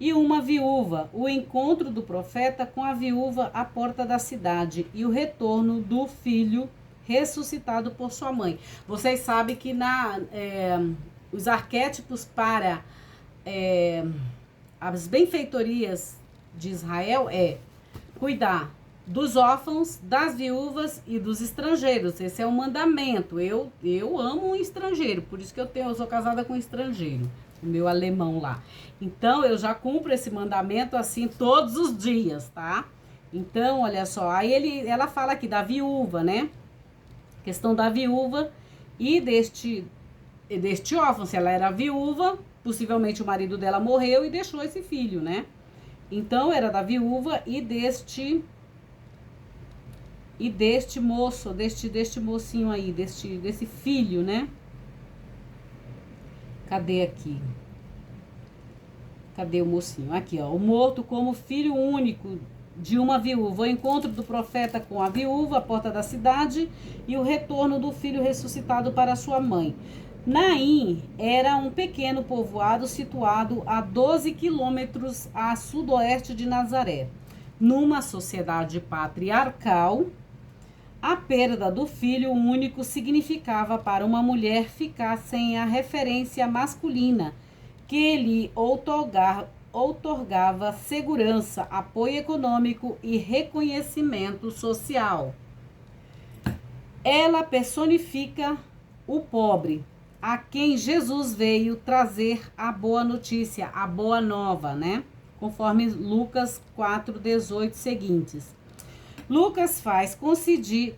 e uma viúva, o encontro do profeta com a viúva à porta da cidade e o retorno do filho ressuscitado por sua mãe. Vocês sabem que os arquétipos para as benfeitorias de Israel é cuidar dos órfãos, das viúvas e dos estrangeiros. Esse é um mandamento. Eu amo um estrangeiro, por isso que eu sou casada com um estrangeiro, o meu alemão lá. Então, eu já cumpro esse mandamento assim todos os dias, tá? Então, olha só, aí ela fala aqui da viúva, né? Questão da viúva e deste órfão. Se ela era viúva, possivelmente o marido dela morreu e deixou esse filho, né? Então, era da viúva e deste moço, deste mocinho aí, desse filho, né? Cadê aqui? Cadê o mocinho? Aqui, ó. O morto como filho único de uma viúva. O encontro do profeta com a viúva, a porta da cidade, e o retorno do filho ressuscitado para sua mãe. Naim era um pequeno povoado situado a 12 quilômetros a sudoeste de Nazaré. Numa sociedade patriarcal, a perda do filho único significava para uma mulher ficar sem a referência masculina, que lhe outorgava segurança, apoio econômico e reconhecimento social. Ela personifica o pobre, a quem Jesus veio trazer a boa notícia, a boa nova, né? Conforme Lucas 4:18 seguintes. Lucas faz coincidir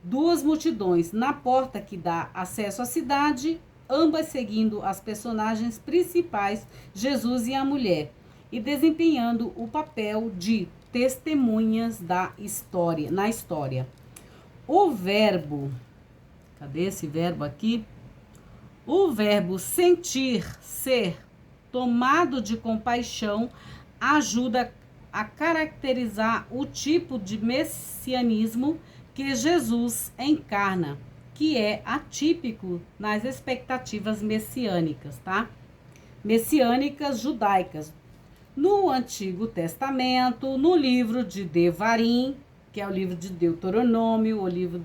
duas multidões na porta que dá acesso à cidade, ambas seguindo as personagens principais, Jesus e a mulher, e desempenhando o papel de testemunhas na história. O verbo, cadê esse verbo aqui? O verbo sentir, ser, tomado de compaixão, ajuda a caracterizar o tipo de messianismo que Jesus encarna, que é atípico nas expectativas messiânicas, tá? Messiânicas judaicas. No Antigo Testamento, no livro de Devarim, que é o livro de Deuteronômio, o livro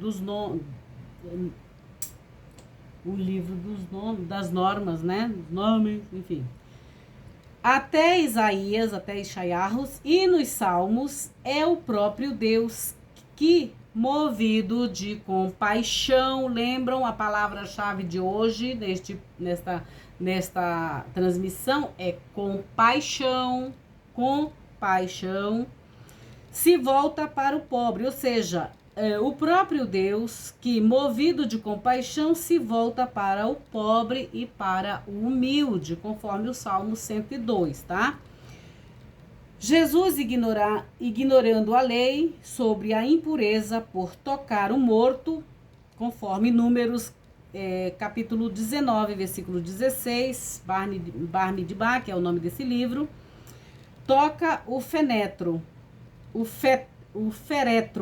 das normas, né? Nomes, enfim. Até Isaías, até Ishaiarros, e nos Salmos é o próprio Deus que, movido de compaixão, lembram a palavra-chave de hoje, nesta transmissão, é compaixão, se volta para o pobre, ou seja, o próprio Deus que, movido de compaixão, se volta para o pobre e para o humilde, conforme o Salmo 102, tá? Jesus ignorando a lei sobre a impureza por tocar o morto, conforme Números capítulo 19, versículo 16, Bar Midbar, que é o nome desse livro, toca o féretro,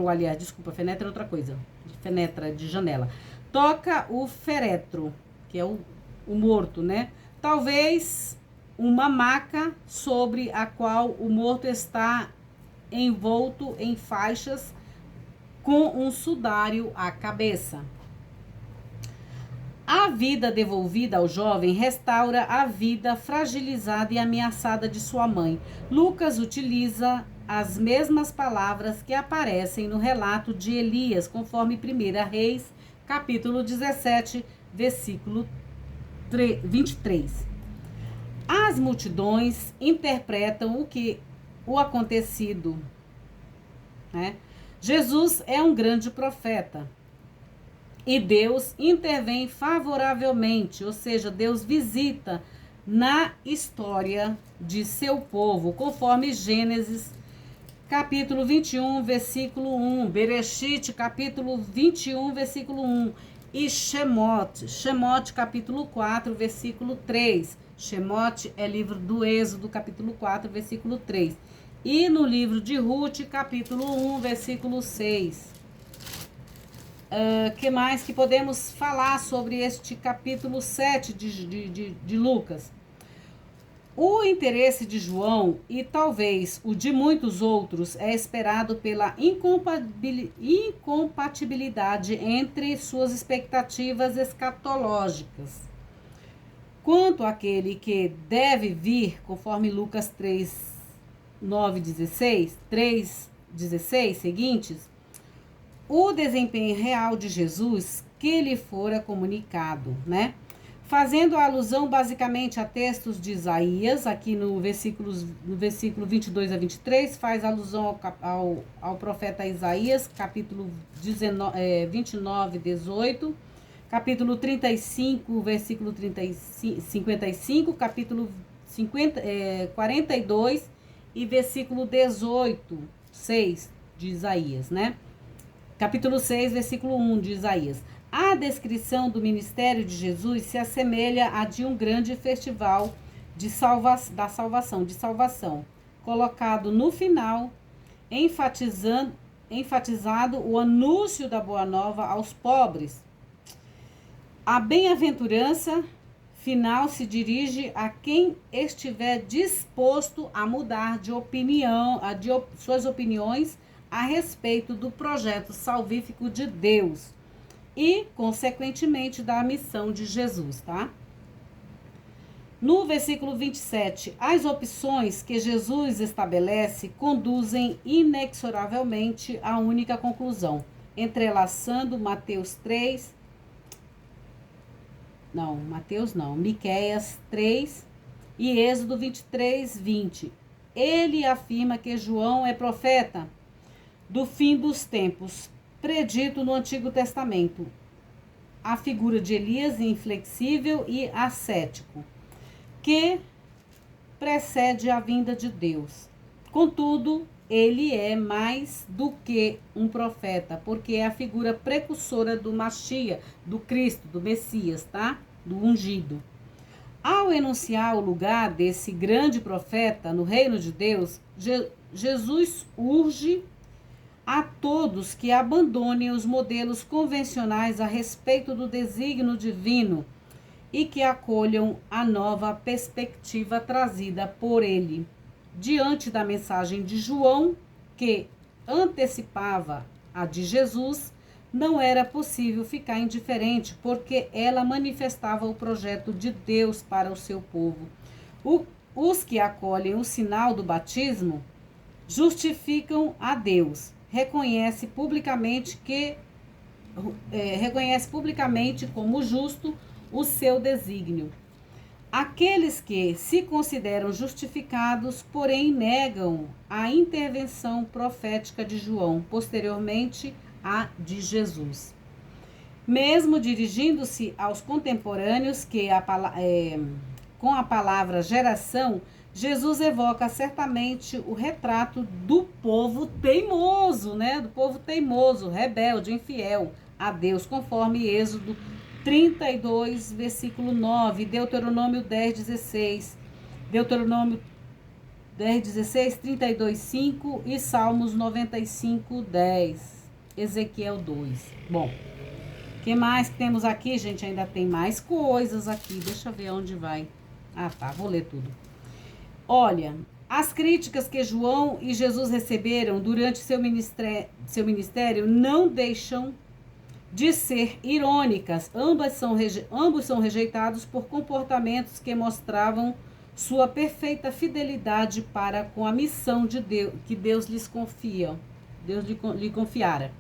aliás, desculpa, féretro é outra coisa, fenetra de janela, toca o féretro, que é o morto, né? Talvez uma maca sobre a qual o morto está envolto em faixas com um sudário à cabeça. A vida devolvida ao jovem restaura a vida fragilizada e ameaçada de sua mãe. Lucas utiliza as mesmas palavras que aparecem no relato de Elias, conforme 1 Reis, capítulo 17, versículo 23. As multidões interpretam o acontecido, né? Jesus é um grande profeta e Deus intervém favoravelmente, ou seja, Deus visita na história de seu povo, conforme Gênesis capítulo 21, versículo 1, Bereshit capítulo 21, versículo 1 e Shemot capítulo 4, versículo 3. Shemot é livro do Êxodo, capítulo 4, versículo 3. E no livro de Ruth, capítulo 1, versículo 6. Que mais que podemos falar sobre este capítulo 7 de Lucas? O interesse de João, e talvez o de muitos outros, é esperado pela incompatibilidade entre suas expectativas escatológicas. Quanto àquele que deve vir, conforme Lucas 3:16 seguintes, o desempenho real de Jesus que lhe fora comunicado, né? Fazendo alusão basicamente a textos de Isaías, aqui no versículo 22 a 23, faz alusão ao profeta Isaías, capítulo 29, 18, capítulo 35, versículo 55, capítulo 42 e versículo 18, 6 de Isaías, né? Capítulo 6, versículo 1 de Isaías. A descrição do ministério de Jesus se assemelha à de um grande festival de salvação, colocado no final, enfatizado o anúncio da boa nova aos pobres. A bem-aventurança final se dirige a quem estiver disposto a mudar de opinião, suas opiniões a respeito do projeto salvífico de Deus e, consequentemente, da missão de Jesus, tá? No versículo 27, as opções que Jesus estabelece conduzem inexoravelmente à única conclusão, entrelaçando Miqueias 3 e Êxodo 23, 20. Ele afirma que João é profeta do fim dos tempos, predito no Antigo Testamento, a figura de Elias inflexível e ascético, que precede a vinda de Deus. Contudo, ele é mais do que um profeta, porque é a figura precursora do Mashiach, do Cristo, do Messias, tá? Do ungido. Ao enunciar o lugar desse grande profeta no reino de Deus, Jesus urge a todos que abandonem os modelos convencionais a respeito do desígnio divino e que acolham a nova perspectiva trazida por ele. Diante da mensagem de João, que antecipava a de Jesus, não era possível ficar indiferente, porque ela manifestava o projeto de Deus para o seu povo. Os que acolhem o sinal do batismo justificam a Deus. Reconhece publicamente como justo o seu desígnio. Aqueles que se consideram justificados, porém, negam a intervenção profética de João, posteriormente a de Jesus. Mesmo dirigindo-se aos contemporâneos com a palavra geração, Jesus evoca certamente o retrato do povo teimoso, né? Do povo teimoso, rebelde, infiel a Deus, conforme Êxodo 32, versículo 9, Deuteronômio 10, 16, Deuteronômio 10, 16, 32, 5 e Salmos 95, 10, Ezequiel 2. Bom, o que mais que temos aqui, gente? Ainda tem mais coisas aqui. Deixa eu ver onde vai. Ah, tá. Vou ler tudo. Olha, as críticas que João e Jesus receberam durante seu ministério não deixam de ser irônicas. Ambos são rejeitados por comportamentos que mostravam sua perfeita fidelidade para com a missão de Deus, que Deus lhe confiara.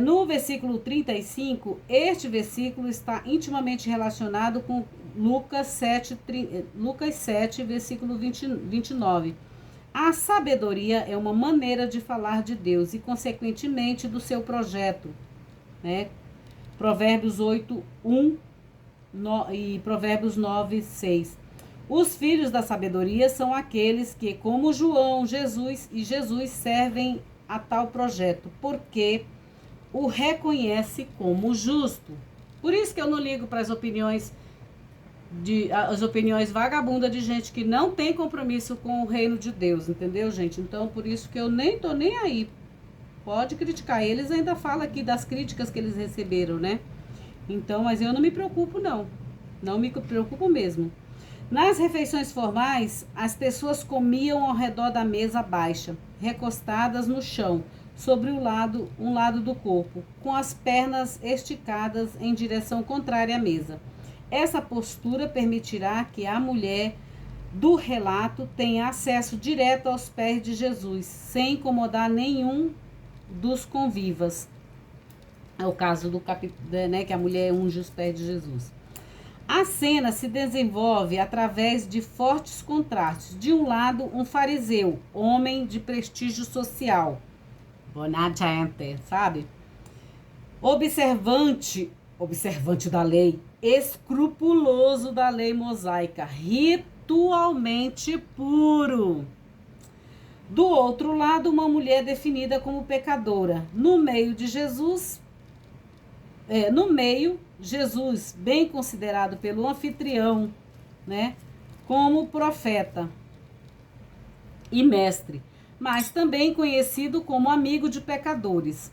No versículo 35, este versículo está intimamente relacionado com Lucas 7, versículo 29. A sabedoria é uma maneira de falar de Deus e, consequentemente, do seu projeto, né? Provérbios 8, 1 e Provérbios 9, 6. Os filhos da sabedoria são aqueles que, como João, Jesus servem a tal projeto, porque o reconhece como justo. Por isso que eu não ligo para as opiniões vagabundas de gente que não tem compromisso com o reino de Deus, entendeu, gente? Então, por isso que eu nem tô nem aí. Pode criticar. Eles ainda falam aqui das críticas que eles receberam, né? Então, mas eu não me preocupo, não. Não me preocupo mesmo. Nas refeições formais, as pessoas comiam ao redor da mesa baixa, recostadas no chão, sobre um lado do corpo, com as pernas esticadas em direção contrária à mesa. Essa postura permitirá que a mulher do relato tenha acesso direto aos pés de Jesus, sem incomodar nenhum dos convivas. É o caso do né, que a mulher unge os pés de Jesus. A cena se desenvolve através de fortes contrastes. De um lado, um fariseu, homem de prestígio social, buona gente, sabe? Observante da lei, escrupuloso da lei mosaica, ritualmente puro. Do outro lado, uma mulher definida como pecadora. No meio, Jesus, bem considerado pelo anfitrião, né, como profeta e mestre, mas também conhecido como amigo de pecadores.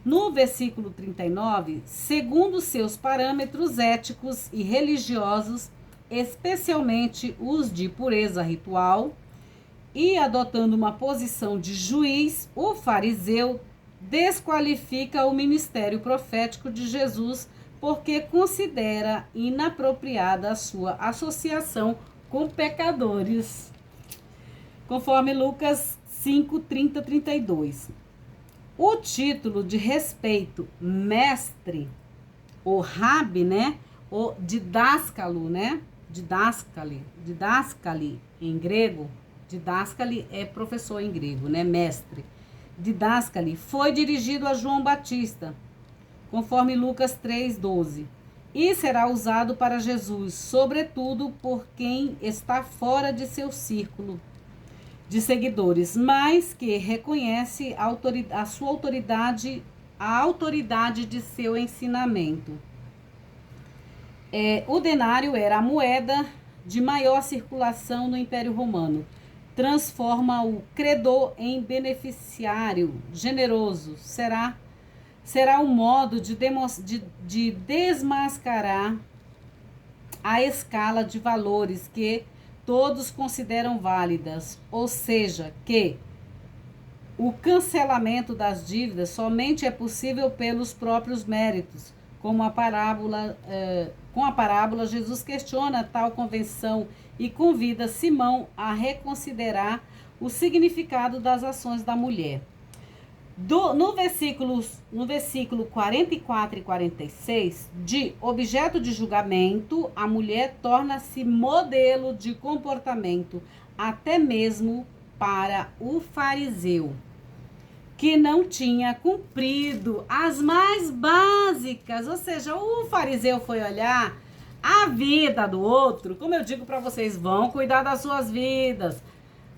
No versículo 39, segundo seus parâmetros éticos e religiosos, especialmente os de pureza ritual, e adotando uma posição de juiz, o fariseu desqualifica o ministério profético de Jesus porque considera inapropriada a sua associação com pecadores. Conforme Lucas 5, 30, 32. O título de respeito, mestre, ou rabi, né? Ou didáscalo, né? Didáscali em grego. Didáscali é professor em grego, né? Mestre. Didáscali foi dirigido a João Batista, conforme Lucas 3:12, e será usado para Jesus, sobretudo por quem está fora de seu círculo de seguidores, mas que reconhece a sua autoridade, a autoridade de seu ensinamento. O denário era a moeda de maior circulação no Império Romano. Transforma o credor em beneficiário generoso. Será um modo de desmascarar a escala de valores que todos consideram válidas, ou seja, que o cancelamento das dívidas somente é possível pelos próprios méritos. Com a parábola, Jesus questiona tal convenção e convida Simão a reconsiderar o significado das ações da mulher. No versículo 44 e 46, de objeto de julgamento, a mulher torna-se modelo de comportamento, até mesmo para o fariseu, que não tinha cumprido as mais básicas. Ou seja, o fariseu foi olhar a vida do outro. Como eu digo para vocês, vão cuidar das suas vidas.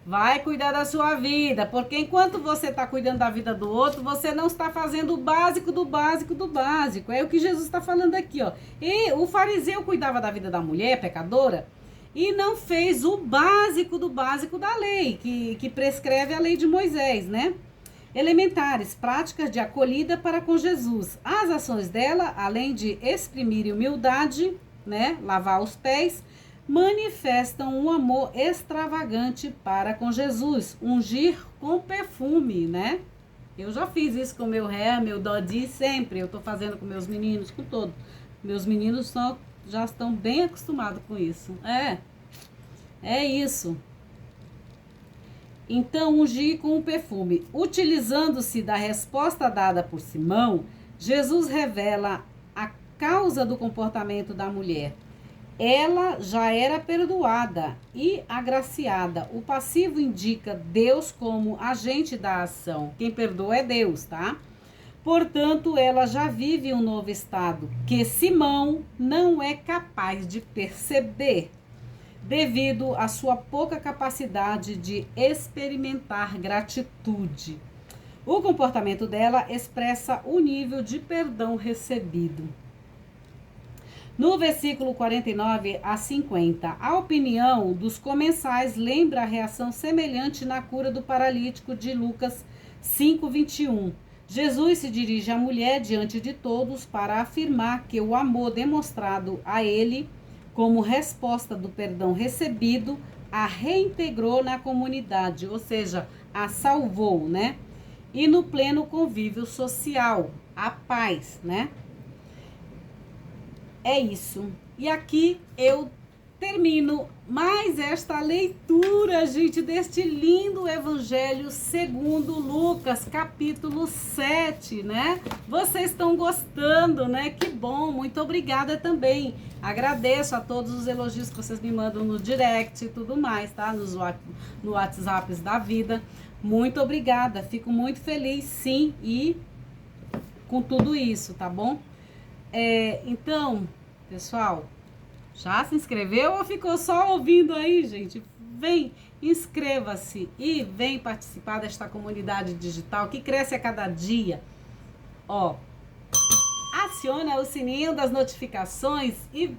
Vai cuidar da sua vida, porque enquanto você está cuidando da vida do outro, você não está fazendo o básico do básico do básico. É o que Jesus está falando aqui, ó. E o fariseu cuidava da vida da mulher pecadora e não fez o básico do básico da lei, que prescreve a lei de Moisés, né? Elementares, práticas de acolhida para com Jesus. As ações dela, além de exprimir humildade, né, lavar os pés, manifestam um amor extravagante para com Jesus, ungir com perfume, né? Eu já fiz isso com meu hair, meu dodi, sempre. Eu tô fazendo com meus meninos, com todos. Meus meninos já estão bem acostumados com isso. É isso. Então, ungir com o perfume. Utilizando-se da resposta dada por Simão, Jesus revela a causa do comportamento da mulher. Ela já era perdoada e agraciada. O passivo indica Deus como agente da ação. Quem perdoa é Deus, tá? Portanto, ela já vive um novo estado que Simão não é capaz de perceber, devido à sua pouca capacidade de experimentar gratitude. O comportamento dela expressa o nível de perdão recebido. No versículo 49 a 50, a opinião dos comensais lembra a reação semelhante na cura do paralítico de Lucas 5:21. Jesus se dirige à mulher diante de todos para afirmar que o amor demonstrado a ele, como resposta do perdão recebido, a reintegrou na comunidade, ou seja, a salvou, né? E no pleno convívio social, a paz, né? É isso. E aqui eu termino mais esta leitura, gente, deste lindo evangelho segundo Lucas, capítulo 7, né? Vocês estão gostando, né? Que bom, muito obrigada também. Agradeço a todos os elogios que vocês me mandam no direct e tudo mais, tá? No WhatsApp da vida. Muito obrigada, fico muito feliz, sim, e com tudo isso, tá bom? Então, pessoal, já se inscreveu ou ficou só ouvindo aí, gente? Vem, inscreva-se e vem participar desta comunidade digital que cresce a cada dia. Ó, aciona o sininho das notificações e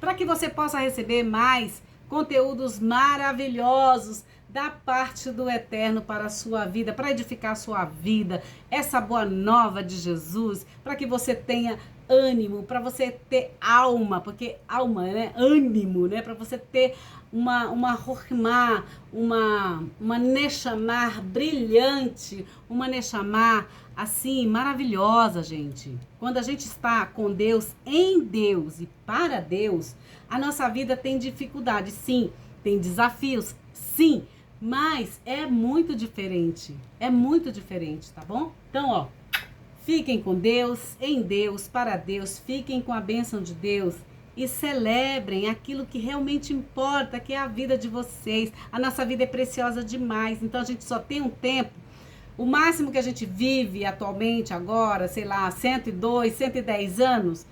para que você possa receber mais conteúdos maravilhosos da parte do Eterno para a sua vida, para edificar a sua vida, essa boa nova de Jesus, para que você tenha ânimo, para você ter alma, porque alma, né? Ânimo, né? Para você ter uma rohma, uma nechamar brilhante, uma nechamar assim, maravilhosa, gente. Quando a gente está com Deus, em Deus e para Deus, a nossa vida tem dificuldade, sim, tem desafios, sim, mas é muito diferente, tá bom? Então, ó, fiquem com Deus, em Deus, para Deus, fiquem com a bênção de Deus e celebrem aquilo que realmente importa, que é a vida de vocês. A nossa vida é preciosa demais, então a gente só tem um tempo. O máximo que a gente vive atualmente agora, sei lá, 102, 110 anos,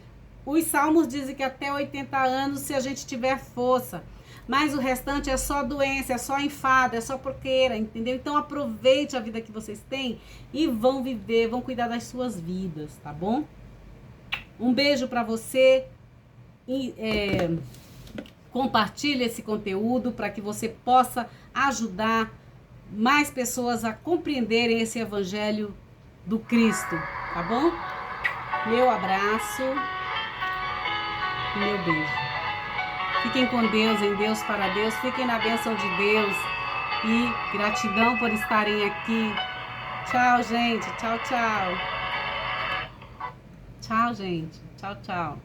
os salmos dizem que até 80 anos se a gente tiver força. Mas o restante é só doença, é só enfado, é só porqueira, entendeu? Então aproveite a vida que vocês têm e vão viver, vão cuidar das suas vidas, tá bom? Um beijo pra você e compartilhe esse conteúdo para que você possa ajudar mais pessoas a compreenderem esse evangelho do Cristo, tá bom? Meu abraço, meu beijo. Fiquem com Deus, em Deus, para Deus. Fiquem na bênção de Deus. E gratidão por estarem aqui. Tchau, gente. Tchau, tchau. Tchau, gente. Tchau, tchau.